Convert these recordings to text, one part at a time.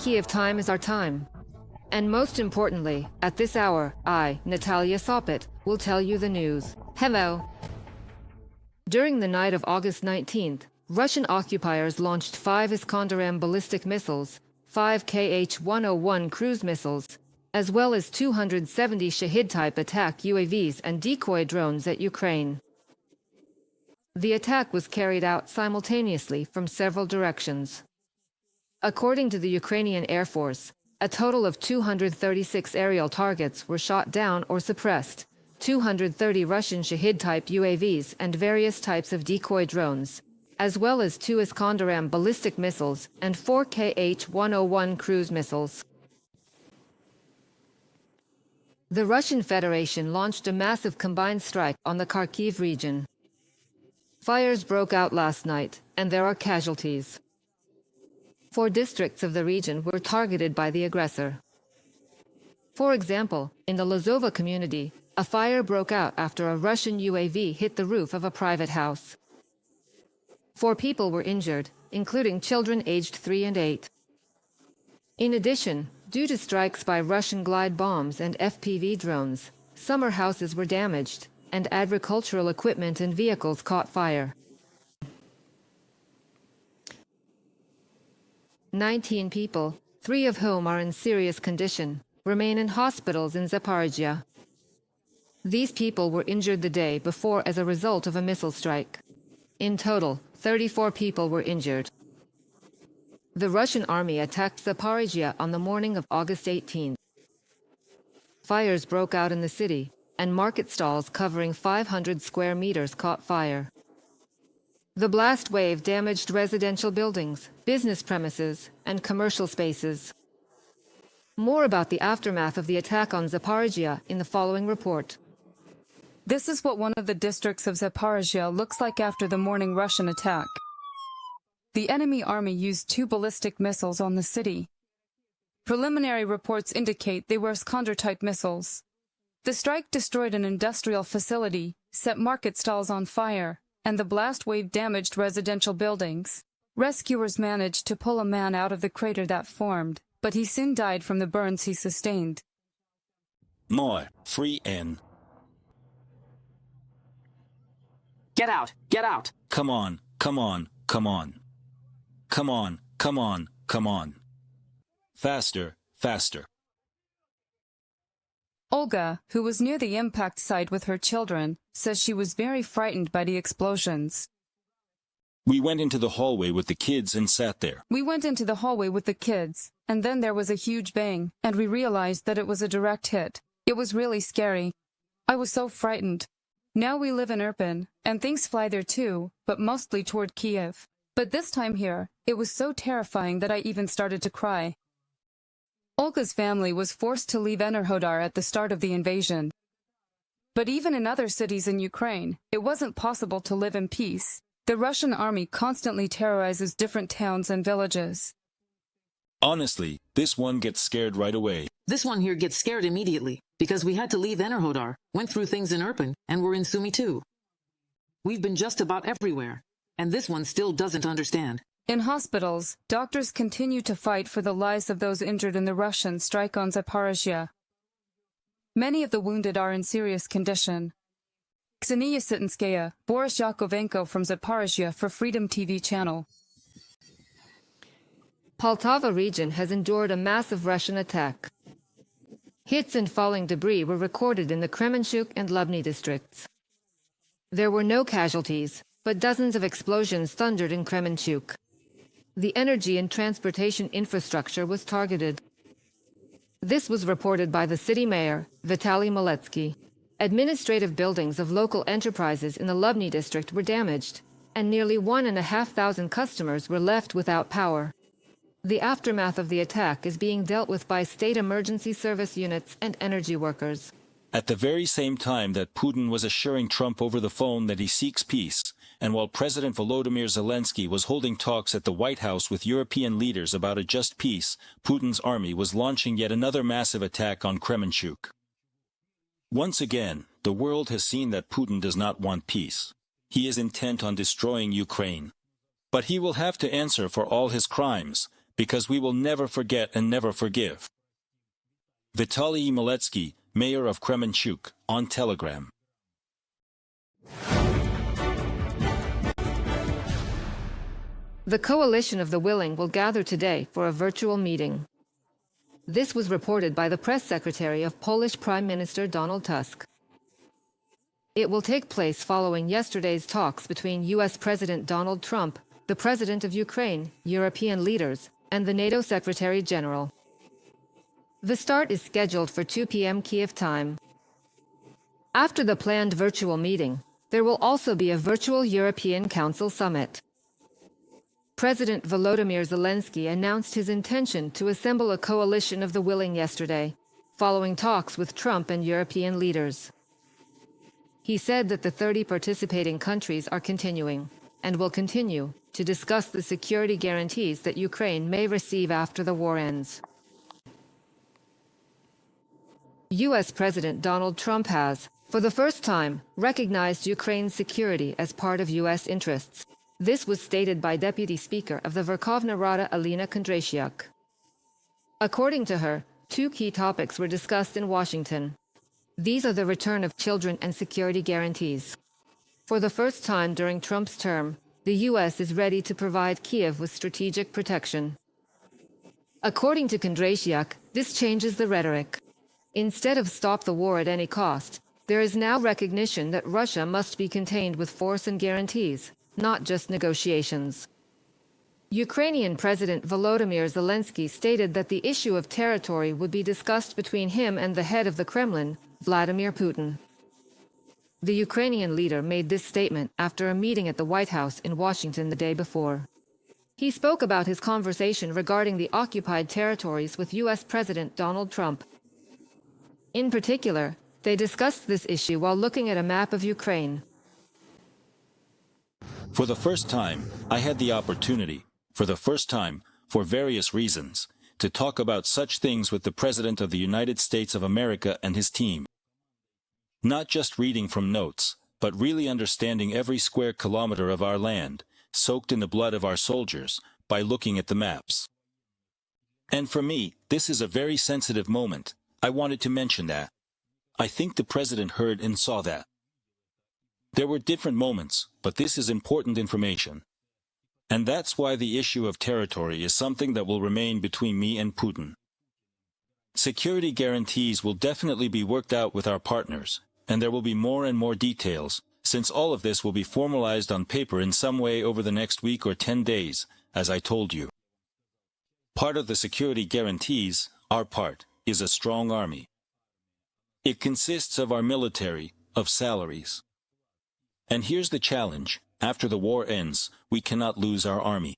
Kiev time is our time. And most importantly, at this hour, I, Natalia Sopit, will tell you the news. Hello. During the night of August 19th, Russian occupiers launched 5 Iskander-M ballistic missiles, 5 Kh-101 cruise missiles, as well as 270 Shahid-type attack UAVs and decoy drones at Ukraine. The attack was carried out simultaneously from several directions. According to the Ukrainian Air Force, a total of 236 aerial targets were shot down or suppressed, 230 Russian Shahid-type UAVs and various types of decoy drones, as well as 2 Iskander-M ballistic missiles and 4 Kh-101 cruise missiles. The Russian Federation launched a massive combined strike on the Kharkiv region. Fires broke out last night, and there are casualties. 4 districts of the region were targeted by the aggressor. For example, in the Lazova community, a fire broke out after a Russian UAV hit the roof of a private house. 4 people were injured, including children aged 3 and 8. In addition, due to strikes by Russian glide bombs and FPV drones, summer houses were damaged, and agricultural equipment and vehicles caught fire. 19 people, 3 of whom are in serious condition, remain in hospitals in Zaporizhzhia. These people were injured the day before as a result of a missile strike. In total, 34 people were injured. The Russian army attacked Zaporizhzhia on the morning of August 18th. Fires broke out in the city, and market stalls covering 500 square meters caught fire. The blast wave damaged residential buildings, business premises, and commercial spaces. More about the aftermath of the attack on Zaporizhzhia in the following report. This is what one of the districts of Zaporizhzhia looks like after the morning Russian attack. The enemy army used 2 ballistic missiles on the city. Preliminary reports indicate they were Iskander-type missiles. The strike destroyed an industrial facility, set market stalls on fire, and the blast wave damaged residential buildings. Rescuers managed to pull a man out of the crater that formed, but he soon died from the burns he sustained. More free in. Get out! Get out! Come on, come on, come on. Come on, come on, come on. Faster, faster. Olga, who was near the impact site with her children, says she was very frightened by the explosions. We went into the hallway with the kids and sat there. We went into the hallway with the kids, and then there was a huge bang, and we realized that it was a direct hit. It was really scary. I was so frightened. Now we live in Irpin, and things fly there too, but mostly toward Kiev. But this time here, it was so terrifying that I even started to cry. Olga's family was forced to leave Enerhodar at the start of the invasion. But even in other cities in Ukraine, it wasn't possible to live in peace. The Russian army constantly terrorizes different towns and villages. Honestly, this one gets scared right away. This one here gets scared immediately, because we had to leave Enerhodar, went through things in Irpin, and we're in Sumy too. We've been just about everywhere, and this one still doesn't understand. In hospitals, doctors continue to fight for the lives of those injured in the Russian strike on Zaporizhzhia. Many of the wounded are in serious condition. Ksenia Sitinskaya, Boris Yakovenko from Zaporizhzhia for Freedom TV channel. Poltava region has endured a massive Russian attack. Hits and falling debris were recorded in the Kremenchuk and Lubny districts. There were no casualties, but dozens of explosions thundered in Kremenchuk. The energy and transportation infrastructure was targeted. This was reported by the city mayor, Vitaly Maletsky. Administrative buildings of local enterprises in the Lubny district were damaged, and nearly 1,500 customers were left without power. The aftermath of the attack is being dealt with by state emergency service units and energy workers. At the very same time that Putin was assuring Trump over the phone that he seeks peace, and while President Volodymyr Zelenskyy was holding talks at the White House with European leaders about a just peace, Putin's army was launching yet another massive attack on Kremenchuk. Once again, the world has seen that Putin does not want peace. He is intent on destroying Ukraine. But he will have to answer for all his crimes, because we will never forget and never forgive. Vitaly Maletsky, mayor of Kremenchuk, on Telegram. The Coalition of the Willing will gather today for a virtual meeting. This was reported by the press secretary of Polish Prime Minister Donald Tusk. It will take place following yesterday's talks between U.S. President Donald Trump, the President of Ukraine, European leaders, and the NATO Secretary General. The start is scheduled for 2 p.m. Kiev time. After the planned virtual meeting, there will also be a virtual European Council summit. President Volodymyr Zelenskyy announced his intention to assemble a coalition of the willing yesterday, following talks with Trump and European leaders. He said that the 30 participating countries are continuing, and will continue, to discuss the security guarantees that Ukraine may receive after the war ends. U.S. President Donald Trump has, for the first time, recognized Ukraine's security as part of U.S. interests. This was stated by Deputy Speaker of the Verkhovna Rada Alina Kondratyuk. According to her, two key topics were discussed in Washington. These are the return of children and security guarantees. For the first time during Trump's term, the U.S. is ready to provide Kiev with strategic protection. According to Kondratyuk, this changes the rhetoric. Instead of stop the war at any cost, there is now recognition that Russia must be contained with force and guarantees, not just negotiations. Ukrainian President Volodymyr Zelenskyy stated that the issue of territory would be discussed between him and the head of the Kremlin, Vladimir Putin. The Ukrainian leader made this statement after a meeting at the White House in Washington the day before. He spoke about his conversation regarding the occupied territories with U.S. President Donald Trump. In particular, they discussed this issue while looking at a map of Ukraine. For the first time, I had the opportunity, for the first time, for various reasons, to talk about such things with the President of the United States of America and his team. Not just reading from notes, but really understanding every square kilometer of our land, soaked in the blood of our soldiers, by looking at the maps. And for me, this is a very sensitive moment. I wanted to mention that. I think the President heard and saw that. There were different moments, but this is important information. And that's why the issue of territory is something that will remain between me and Putin. Security guarantees will definitely be worked out with our partners, and there will be more and more details, since all of this will be formalized on paper in some way over the next week or 10 days, as I told you. Part of the security guarantees, our part, is a strong army. It consists of our military, of salaries. And here's the challenge: after the war ends, we cannot lose our army.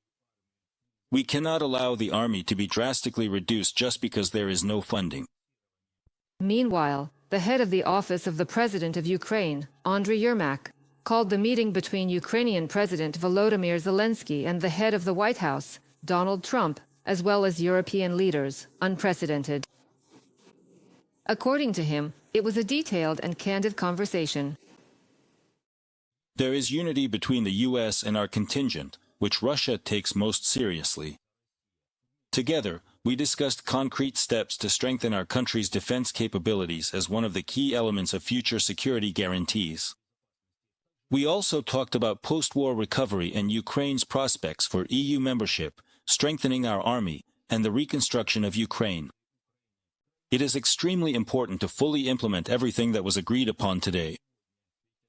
We cannot allow the army to be drastically reduced just because there is no funding. Meanwhile, the head of the office of the President of Ukraine, Andriy Yermak, called the meeting between Ukrainian President Volodymyr Zelenskyy and the head of the White House, Donald Trump, as well as European leaders, unprecedented. According to him, it was a detailed and candid conversation. There is unity between the U.S. and our contingent, which Russia takes most seriously. Together, we discussed concrete steps to strengthen our country's defense capabilities as one of the key elements of future security guarantees. We also talked about post-war recovery and Ukraine's prospects for EU membership, strengthening our army, and the reconstruction of Ukraine. It is extremely important to fully implement everything that was agreed upon today.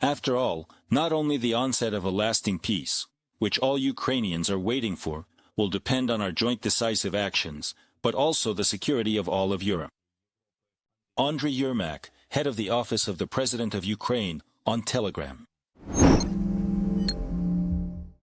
After all, not only the onset of a lasting peace, which all Ukrainians are waiting for, will depend on our joint decisive actions, but also the security of all of Europe. Andriy Yermak, head of the office of the President of Ukraine, on Telegram.